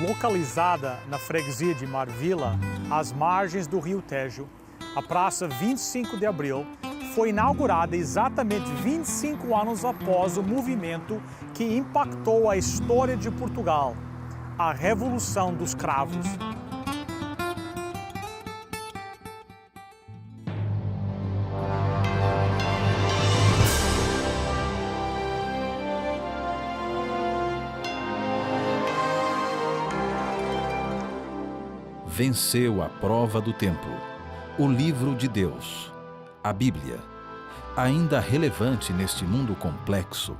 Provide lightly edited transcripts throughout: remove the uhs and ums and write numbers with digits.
Localizada na freguesia de Marvila, às margens do Rio Tejo, a Praça 25 de Abril foi inaugurada exatamente 25 anos após o movimento que impactou a história de Portugal, a Revolução dos Cravos. Venceu a prova do tempo. O livro de Deus, a Bíblia, ainda relevante neste mundo complexo.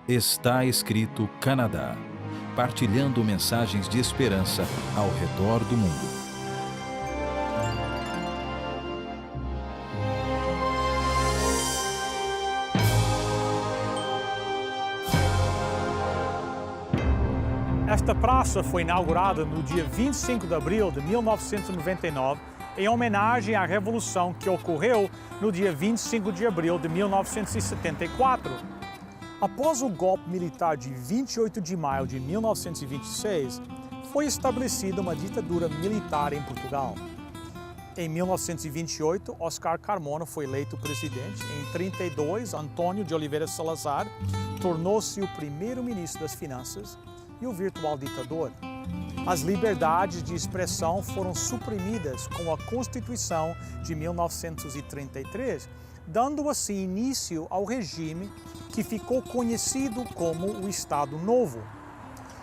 Está escrito Canadá, partilhando mensagens de esperança ao redor do mundo. Esta praça foi inaugurada no dia 25 de abril de 1999, em homenagem à Revolução que ocorreu no dia 25 de abril de 1974. Após o golpe militar de 28 de maio de 1926, foi estabelecida uma ditadura militar em Portugal. Em 1928, Oscar Carmona foi eleito presidente. Em 1932, Antônio de Oliveira Salazar tornou-se o primeiro-ministro das Finanças e o virtual ditador. As liberdades de expressão foram suprimidas com a Constituição de 1933, dando assim início ao regime que ficou conhecido como o Estado Novo.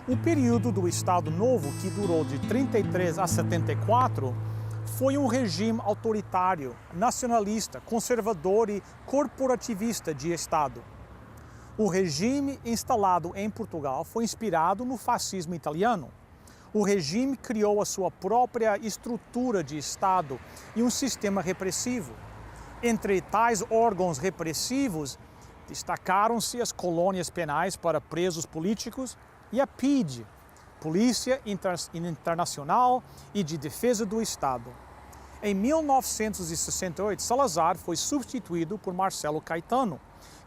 O período do Estado Novo, que durou de 33 a 74, foi um regime autoritário, nacionalista, conservador e corporativista de Estado. O regime instalado em Portugal foi inspirado no fascismo italiano. O regime criou a sua própria estrutura de Estado e um sistema repressivo. Entre tais órgãos repressivos, destacaram-se as colônias penais para presos políticos e a PIDE, Polícia Internacional e de Defesa do Estado. Em 1968, Salazar foi substituído por Marcelo Caetano,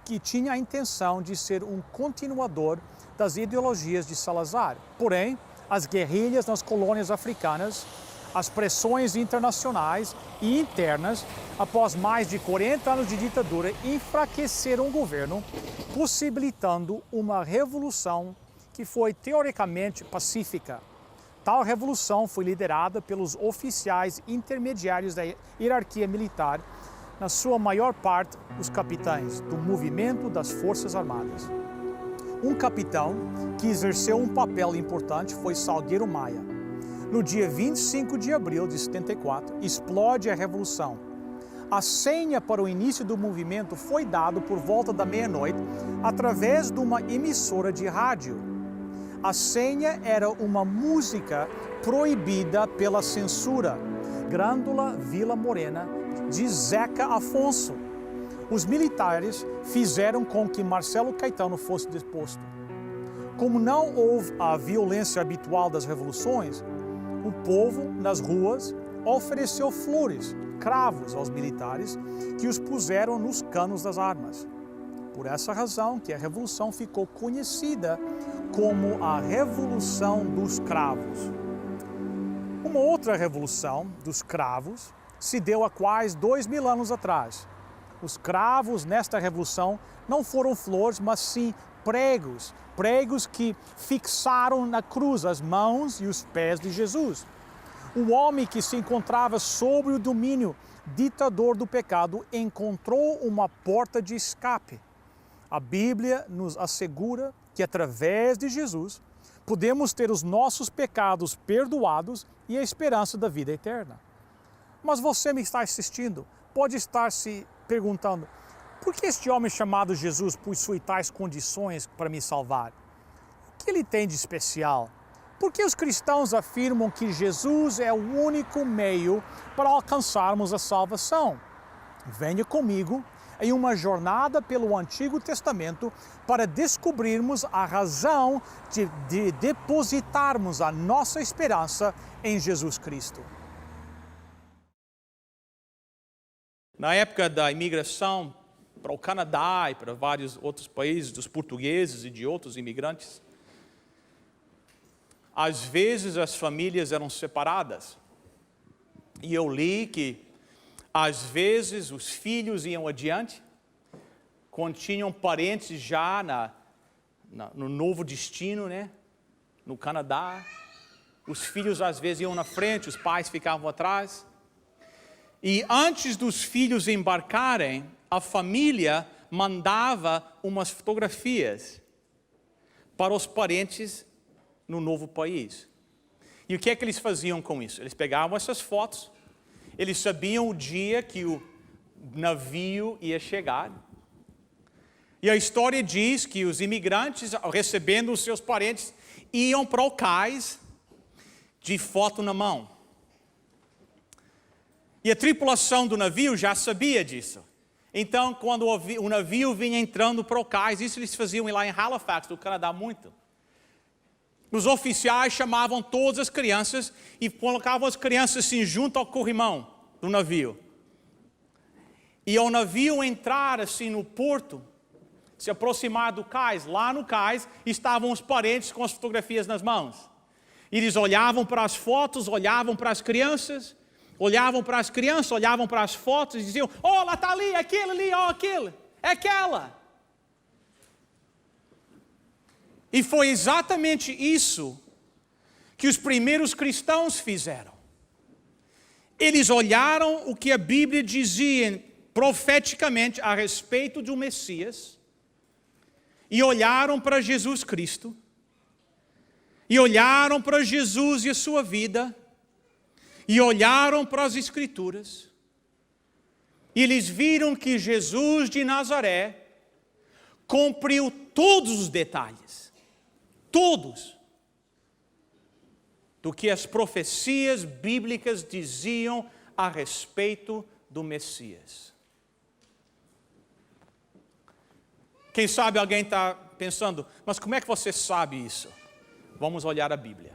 que tinha a intenção de ser um continuador das ideologias de Salazar. Porém, as guerrilhas nas colônias africanas, as pressões internacionais e internas, após mais de 40 anos de ditadura, enfraqueceram o governo, possibilitando uma revolução que foi teoricamente pacífica. Tal revolução foi liderada pelos oficiais intermediários da hierarquia militar, na sua maior parte, os capitães do movimento das Forças Armadas. Um capitão que exerceu um papel importante foi Salgueiro Maia. No dia 25 de abril de 74, explode a Revolução. A senha para o início do movimento foi dada por volta da meia-noite através de uma emissora de rádio. A senha era uma música proibida pela censura, Grândola Vila Morena, de Zeca Afonso. Os militares fizeram com que Marcelo Caetano fosse deposto. Como não houve a violência habitual das revoluções, o povo, nas ruas, ofereceu flores, cravos aos militares, que os puseram nos canos das armas. Por essa razão que a Revolução ficou conhecida como a Revolução dos Cravos. Uma outra revolução dos cravos se deu há quase 2000 anos atrás. Os cravos nesta revolução não foram flores, mas sim pregos, pregos que fixaram na cruz as mãos e os pés de Jesus. O homem que se encontrava sob o domínio ditador do pecado encontrou uma porta de escape. A Bíblia nos assegura que através de Jesus podemos ter os nossos pecados perdoados e a esperança da vida eterna. Mas você me está assistindo, pode estar se perguntando, por que este homem chamado Jesus possui tais condições para me salvar? O que ele tem de especial? Por que os cristãos afirmam que Jesus é o único meio para alcançarmos a salvação? Venha comigo em uma jornada pelo Antigo Testamento para descobrirmos a razão de depositarmos a nossa esperança em Jesus Cristo. Na época da imigração para o Canadá e para vários outros países, dos portugueses e de outros imigrantes, às vezes as famílias eram separadas. E eu li que, às vezes, os filhos iam adiante, quando tinham parentes já no novo destino, né? No Canadá. Os filhos, às vezes, iam na frente, os pais ficavam atrás. E antes dos filhos embarcarem, a família mandava umas fotografias para os parentes no novo país. E o que é que eles faziam com isso? Eles pegavam essas fotos, eles sabiam o dia que o navio ia chegar. E a história diz que os imigrantes, recebendo os seus parentes, iam para o cais de foto na mão. E a tripulação do navio já sabia disso. Então, quando o navio vinha entrando para o cais, isso eles faziam lá em Halifax, do Canadá, muito. Os oficiais chamavam todas as crianças e colocavam as crianças assim junto ao corrimão do navio. E ao navio entrar assim no porto, se aproximar do cais, lá no cais estavam os parentes com as fotografias nas mãos. Eles olhavam para as fotos, olhavam para as crianças, olhavam para as fotos e diziam: oh, lá está ali, aquele ali, oh, aquele, é aquela. E foi exatamente isso que os primeiros cristãos fizeram. Eles olharam o que a Bíblia dizia profeticamente a respeito do Messias, e olharam para Jesus Cristo, e olharam para Jesus e a sua vida, e olharam para as Escrituras, e eles viram que Jesus de Nazaré cumpriu todos os detalhes, todos, do que as profecias bíblicas diziam a respeito do Messias. Quem sabe alguém está pensando, mas como é que você sabe isso? Vamos olhar a Bíblia.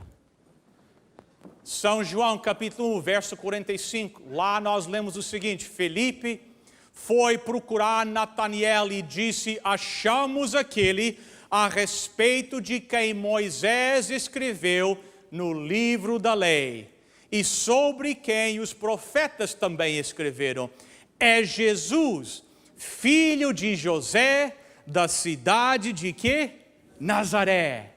São João, capítulo 1, verso 45. Lá nós lemos o seguinte: Felipe foi procurar Nataniel e disse: achamos aquele a respeito de quem Moisés escreveu no livro da lei, e sobre quem os profetas também escreveram. É Jesus, filho de José, da cidade de quê? Nazaré.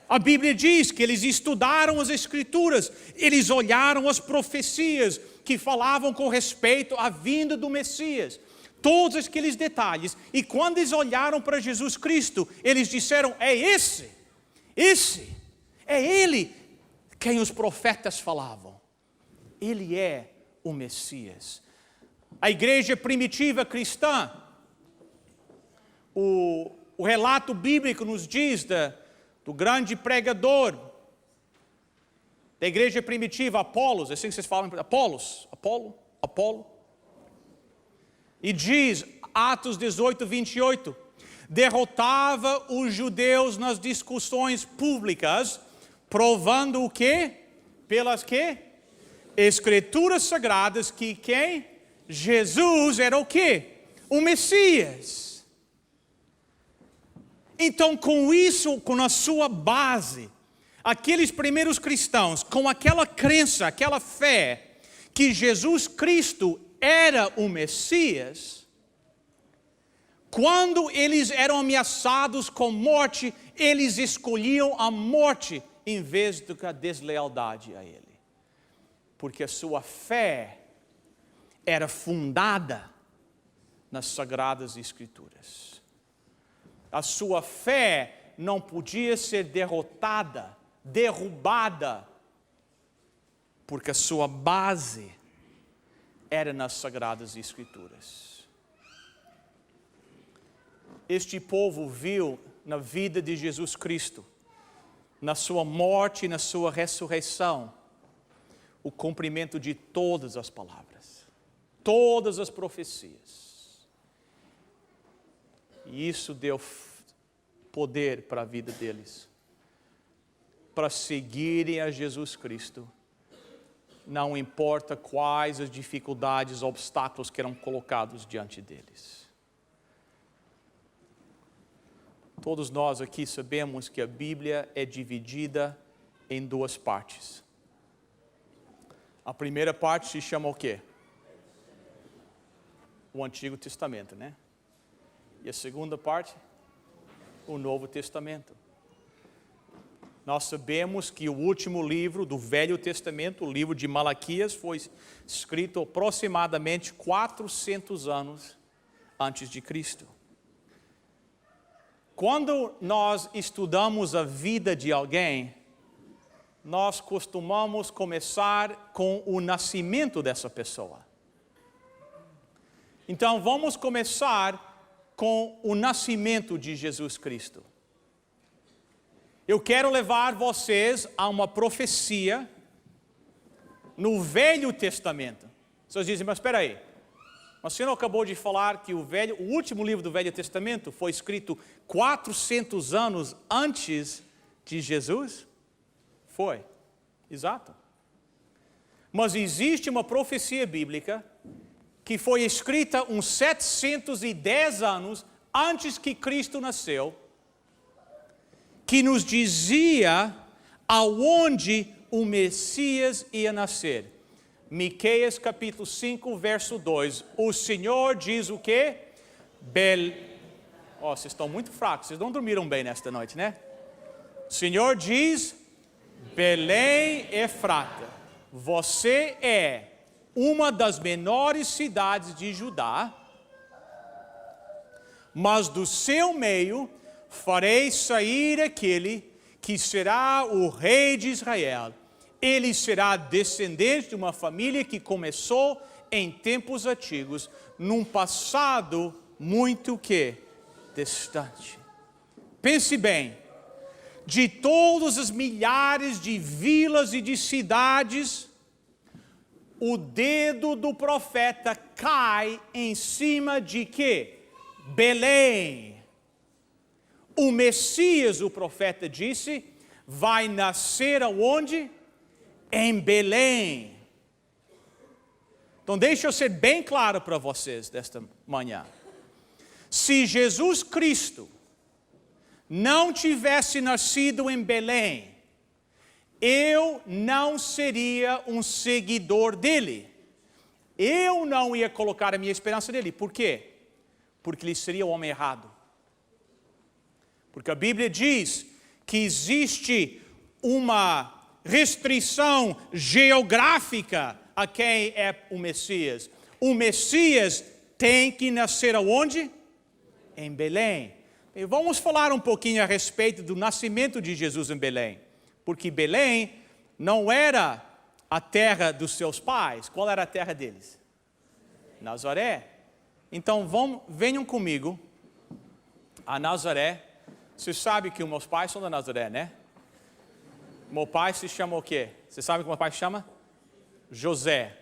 A Bíblia diz que eles estudaram as Escrituras, eles olharam as profecias que falavam com respeito à vinda do Messias, todos aqueles detalhes, e quando eles olharam para Jesus Cristo, eles disseram: é esse, é Ele quem os profetas falavam. Ele é o Messias. A igreja primitiva cristã, o relato bíblico nos diz do grande pregador da igreja primitiva, Apolos, assim que vocês falam, Apolo. E diz, Atos 18, 28, derrotava os judeus nas discussões públicas, provando o quê? Pelas quê? Escrituras sagradas, que quem? Jesus era o quê? O Messias. Então, com isso, com a sua base, aqueles primeiros cristãos, com aquela crença, aquela fé, que Jesus Cristo era o Messias, quando eles eram ameaçados com morte, eles escolhiam a morte em vez da deslealdade a Ele. Porque a sua fé era fundada nas Sagradas Escrituras. A sua fé não podia ser derrotada, derrubada, porque a sua base era nas Sagradas Escrituras. Este povo viu na vida de Jesus Cristo, na sua morte e na sua ressurreição, o cumprimento de todas as palavras, todas as profecias. E isso deu poder para a vida deles, para seguirem a Jesus Cristo, não importa quais as dificuldades, obstáculos que eram colocados diante deles. Todos nós aqui sabemos que a Bíblia é dividida em duas partes. A primeira parte se chama o quê? O Antigo Testamento, né? E a segunda parte, o Novo Testamento. Nós sabemos que o último livro do Velho Testamento, o livro de Malaquias, foi escrito aproximadamente 400 anos antes de Cristo. Quando nós estudamos a vida de alguém, nós costumamos começar com o nascimento dessa pessoa. Então, vamos começar com o nascimento de Jesus Cristo. Eu quero levar vocês a uma profecia no Velho Testamento. Vocês dizem, mas espera aí. Mas o senhor acabou de falar que o último livro do Velho Testamento foi escrito 400 anos antes de Jesus? Foi, exato. Mas existe uma profecia bíblica que foi escrita uns 710 anos antes que Cristo nasceu, que nos dizia aonde o Messias ia nascer. Miqueias capítulo 5, verso 2. O Senhor diz o quê? Vocês estão muito fracos, vocês não dormiram bem nesta noite, né? O Senhor diz, Belém Efrata, você é uma das menores cidades de Judá, mas do seu meio farei sair aquele que será o rei de Israel. Ele será descendente de uma família que começou em tempos antigos, num passado muito distante. Pense bem, de todas as milhares de vilas e de cidades, o dedo do profeta cai em cima de quê? Belém. O Messias, o profeta disse, vai nascer aonde? Em Belém. Então deixa eu ser bem claro para vocês desta manhã. Se Jesus Cristo não tivesse nascido em Belém, eu não seria um seguidor dele. Eu não ia colocar a minha esperança nele. Por quê? Porque ele seria o homem errado. Porque a Bíblia diz que existe uma restrição geográfica a quem é o Messias. O Messias tem que nascer aonde? Em Belém. E vamos falar um pouquinho a respeito do nascimento de Jesus em Belém. Porque Belém não era a terra dos seus pais. Qual era a terra deles? Nazaré. Então venham comigo a Nazaré. Você sabe que os meus pais são da Nazaré, né? Meu pai se chama o quê? Você sabe como meu pai se chama? José,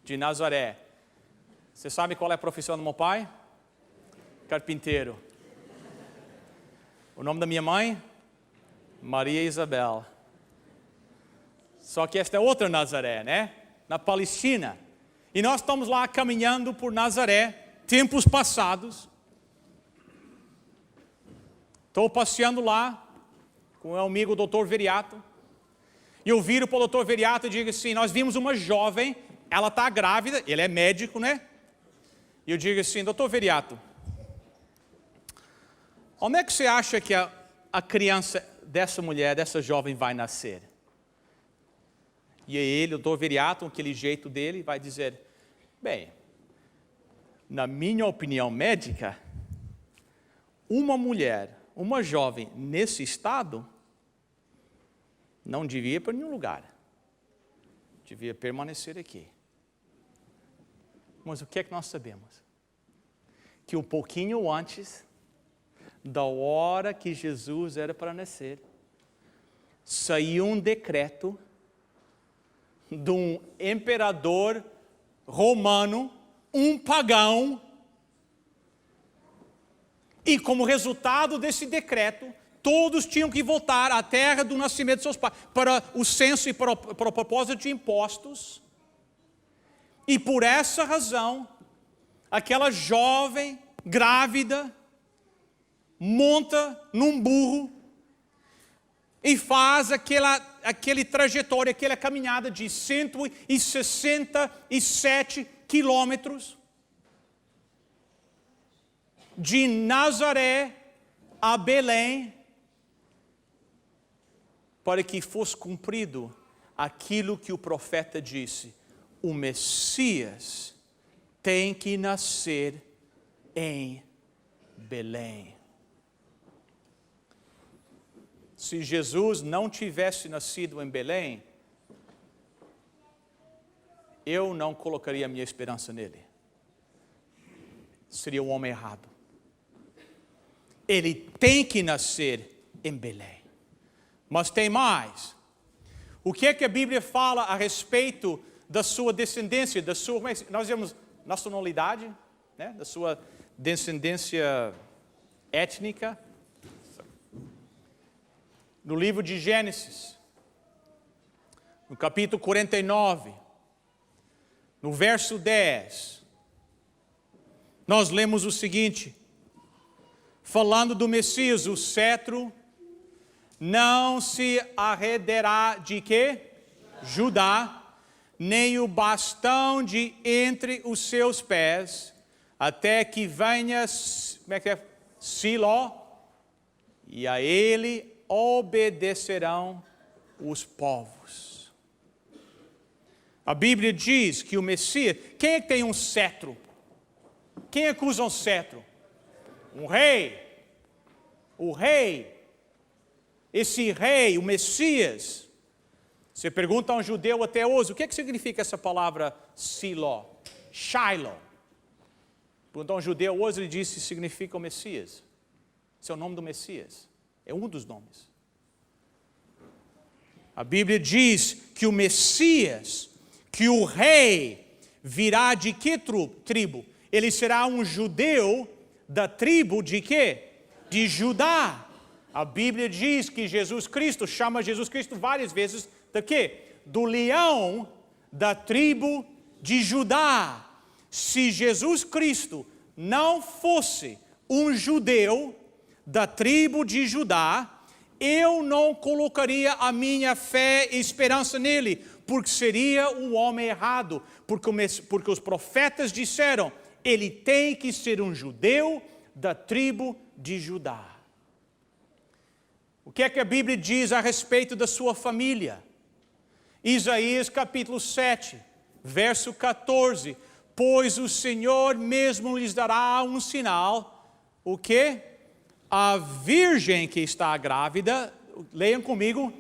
de Nazaré. Você sabe qual é a profissão do meu pai? Carpinteiro. O nome da minha mãe? Maria Isabel. Só que esta é outra Nazaré, né? Na Palestina. E nós estamos lá caminhando por Nazaré, tempos passados. Estou passeando lá com o meu amigo Dr. Veriato. E eu viro para o Dr. Veriato e digo assim, nós vimos uma jovem, ela está grávida, ele é médico, né? E eu digo assim, Dr. Veriato, onde é que você acha que a criança dessa mulher, dessa jovem vai nascer? E aí ele, o Dr. Veriato, com aquele jeito dele, vai dizer, bem, na minha opinião médica, uma mulher, uma jovem nesse estado, não devia ir para nenhum lugar. Devia permanecer aqui. Mas o que é que nós sabemos? Que um pouquinho antes da hora que Jesus era para nascer, saiu um decreto de um imperador romano, um pagão, e como resultado desse decreto, todos tinham que voltar à terra do nascimento de seus pais, para o censo e para o propósito de impostos. E por essa razão, aquela jovem, grávida, monta num burro e faz aquele trajetória, aquela caminhada de 167 quilômetros de Nazaré a Belém, para que fosse cumprido aquilo que o profeta disse: o Messias tem que nascer em Belém. Se Jesus não tivesse nascido em Belém, eu não colocaria a minha esperança nele. Seria um homem errado. Ele tem que nascer em Belém. Mas tem mais. O que é que a Bíblia fala a respeito da sua descendência, nós vemos nacionalidade, né? Da sua descendência étnica? No livro de Gênesis, no capítulo 49, no verso 10, nós lemos o seguinte, falando do Messias: o cetro não se arredará de quê? Judá, nem o bastão de entre os seus pés, até que venha, Siló, e a ele obedecerão os povos. A Bíblia diz que o Messias, quem é que tem um cetro? Quem é que usa um cetro? Um rei. O rei. Esse rei, o Messias. Você pergunta a um judeu até hoje, o que é que significa essa palavra Siló? Shiloh. Pergunta a um judeu hoje, ele diz que significa o Messias. Esse é o nome do Messias. É um dos nomes. A Bíblia diz que o Messias, que o rei, virá de que tribo? Ele será um judeu da tribo de quê? De Judá. A Bíblia diz que Jesus Cristo, chama Jesus Cristo várias vezes de quê? Do leão da tribo de Judá. Se Jesus Cristo não fosse um judeu da tribo de Judá, eu não colocaria a minha fé e esperança nele, porque seria um homem errado, porque os profetas disseram, ele tem que ser um judeu da tribo de Judá. O que é que a Bíblia diz a respeito da sua família? Isaías capítulo 7, verso 14, pois o Senhor mesmo lhes dará um sinal, o quê? A virgem que está grávida, leiam comigo,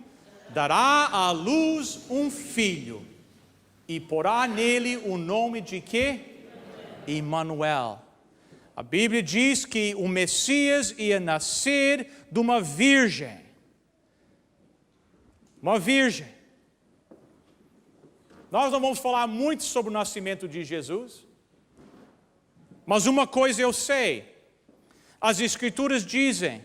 dará à luz um filho, e porá nele o nome de quê? Emmanuel. A Bíblia diz que o Messias ia nascer de uma virgem. Uma virgem. Nós não vamos falar muito sobre o nascimento de Jesus, mas uma coisa eu sei. As Escrituras dizem,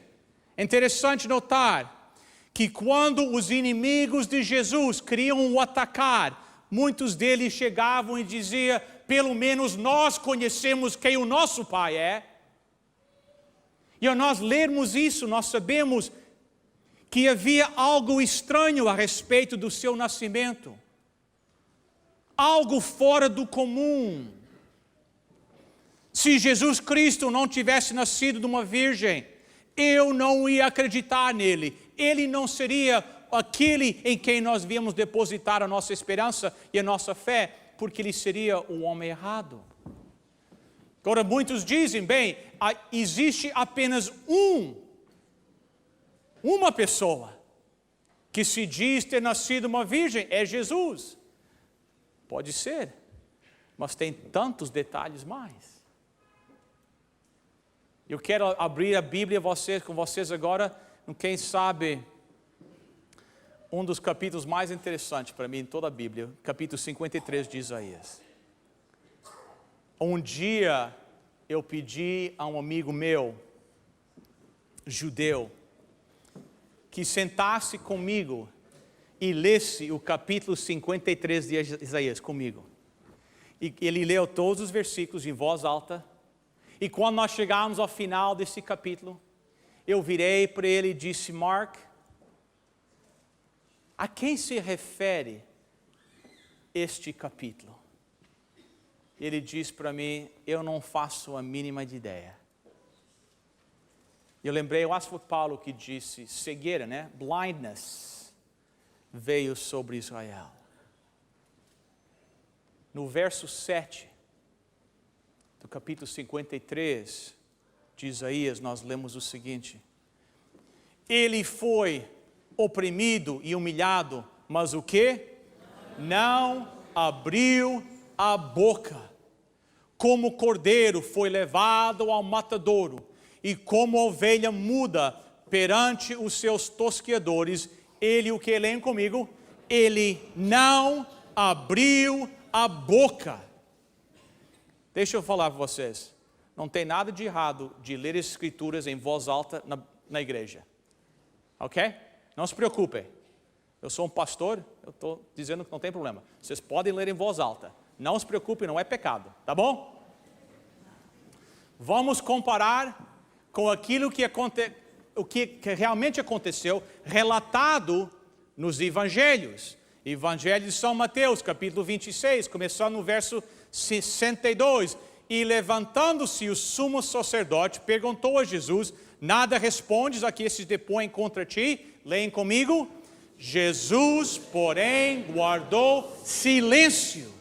é interessante notar, que quando os inimigos de Jesus queriam o atacar, muitos deles chegavam e diziam, pelo menos nós conhecemos quem o nosso Pai é. E ao nós lermos isso, nós sabemos que havia algo estranho a respeito do seu nascimento. Algo fora do comum. Se Jesus Cristo não tivesse nascido de uma virgem, eu não ia acreditar nele. Ele não seria aquele em quem nós viemos depositar a nossa esperança e a nossa fé, porque ele seria o homem errado. Agora muitos dizem, bem, existe apenas uma pessoa que se diz ter nascido uma virgem, é Jesus. Pode ser, mas tem tantos detalhes mais. Eu quero abrir a Bíblia com vocês agora, quem sabe, um dos capítulos mais interessantes para mim em toda a Bíblia, capítulo 53 de Isaías. Um dia eu pedi a um amigo meu, judeu, que sentasse comigo e lesse o capítulo 53 de Isaías comigo. E ele leu todos os versículos em voz alta. E quando nós chegamos ao final desse capítulo, eu virei para ele e disse: Mark, a quem se refere este capítulo? Ele disse para mim: eu não faço a mínima ideia. Eu lembrei, eu acho que foi Paulo que disse, cegueira, né? Blindness veio sobre Israel. No verso 7 do capítulo 53 de Isaías, nós lemos o seguinte: ele foi oprimido e humilhado, mas o quê? Não abriu a boca. Como cordeiro foi levado ao matadouro, e como ovelha muda perante os seus tosqueadores, ele, o que leem comigo? Ele não abriu a boca. Deixa eu falar para vocês, não tem nada de errado de ler as escrituras em voz alta na igreja. Ok? Não se preocupem. Eu sou um pastor, eu estou dizendo que não tem problema. Vocês podem ler em voz alta. Não se preocupem, não é pecado. Tá bom? Vamos comparar com aquilo que realmente aconteceu, relatado nos evangelhos. Evangelho de São Mateus, capítulo 26, começando no verso 62. E levantando-se o sumo sacerdote, perguntou a Jesus: nada respondes a que esses depõem contra ti? Leem comigo. Jesus, porém, guardou silêncio.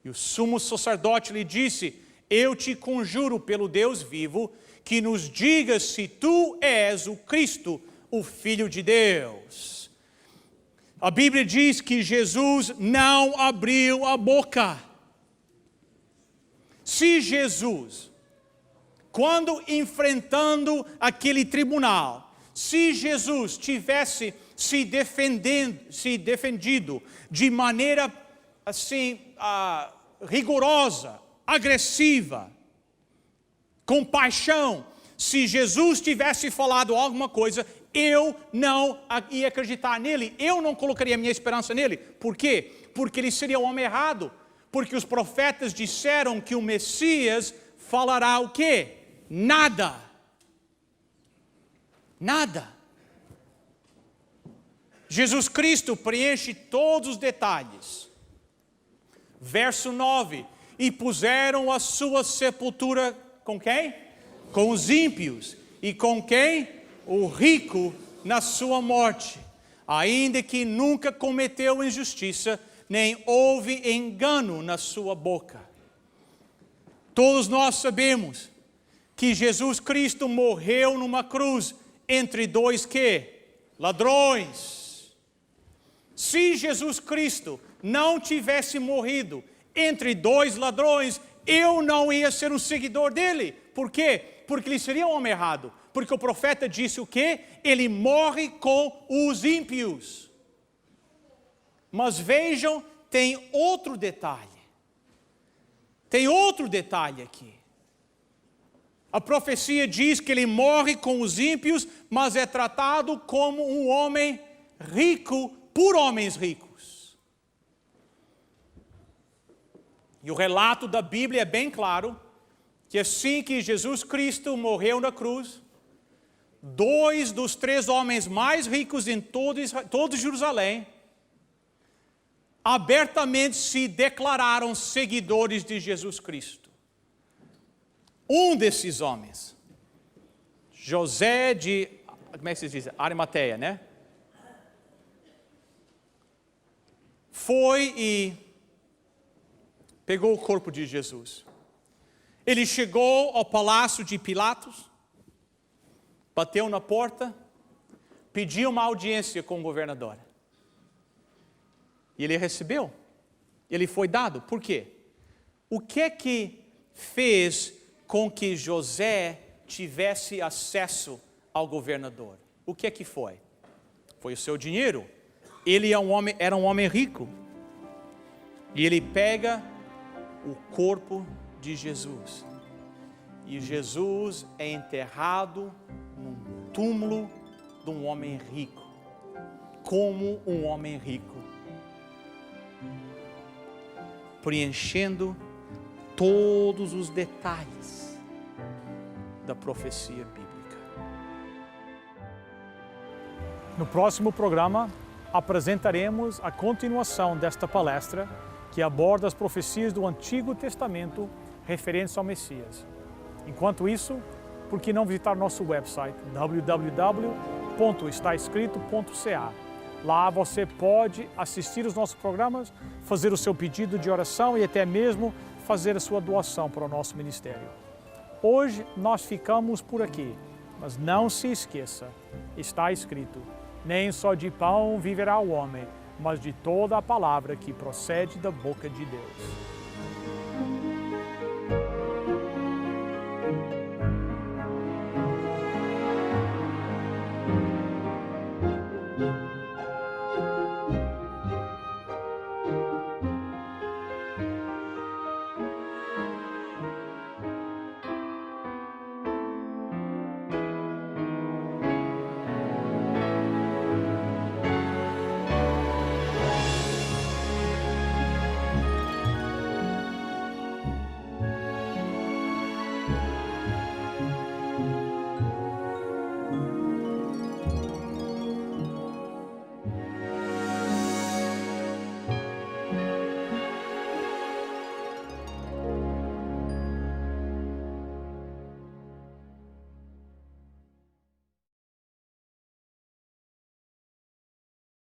E o sumo sacerdote lhe disse: eu te conjuro pelo Deus vivo, que nos digas se tu és o Cristo, o Filho de Deus. A Bíblia diz que Jesus não abriu a boca. Se Jesus, quando enfrentando aquele tribunal, se Jesus tivesse se defendido de maneira assim rigorosa, agressiva, com paixão, se Jesus tivesse falado alguma coisa, eu não ia acreditar nele, eu não colocaria minha esperança nele. Por quê? Porque ele seria o homem errado, porque os profetas disseram que o Messias falará o quê? Nada. Nada. Jesus Cristo preenche todos os detalhes. Verso 9, e puseram a sua sepultura com quem? Com os ímpios. E com quem? O rico na sua morte. Ainda que nunca cometeu injustiça, nem houve engano na sua boca. Todos nós sabemos que Jesus Cristo morreu numa cruz entre dois quê? Ladrões. Se Jesus Cristo não tivesse morrido entre dois ladrões, eu não ia ser um seguidor dele. Por quê? Porque ele seria um homem errado. Porque o profeta disse o quê? Ele morre com os ímpios. Mas vejam, tem outro detalhe. Tem outro detalhe aqui. A profecia diz que ele morre com os ímpios, mas é tratado como um homem rico por homens ricos. E o relato da Bíblia é bem claro, que assim que Jesus Cristo morreu na cruz, 2 dos 3 homens mais ricos em todo Jerusalém, abertamente se declararam seguidores de Jesus Cristo. Um desses homens, José de, como é que se diz? Arimateia, né? Foi e pegou o corpo de Jesus. Ele chegou ao palácio de Pilatos, bateu na porta, pediu uma audiência com o governador. E ele recebeu. Ele foi dado. Por quê? O que é que fez com que José tivesse acesso ao governador? O que é que foi? Foi o seu dinheiro. Ele era um homem rico. E ele pega o corpo de Jesus. E Jesus é enterrado num túmulo de um homem rico. Como um homem rico. Preenchendo todos os detalhes da profecia bíblica. No próximo programa, apresentaremos a continuação desta palestra que aborda as profecias do Antigo Testamento referentes ao Messias. Enquanto isso, por que não visitar nosso website www.estaescrito.ca? Lá você pode assistir os nossos programas, fazer o seu pedido de oração e até mesmo fazer a sua doação para o nosso ministério. Hoje nós ficamos por aqui, mas não se esqueça, está escrito: nem só de pão viverá o homem, mas de toda a palavra que procede da boca de Deus.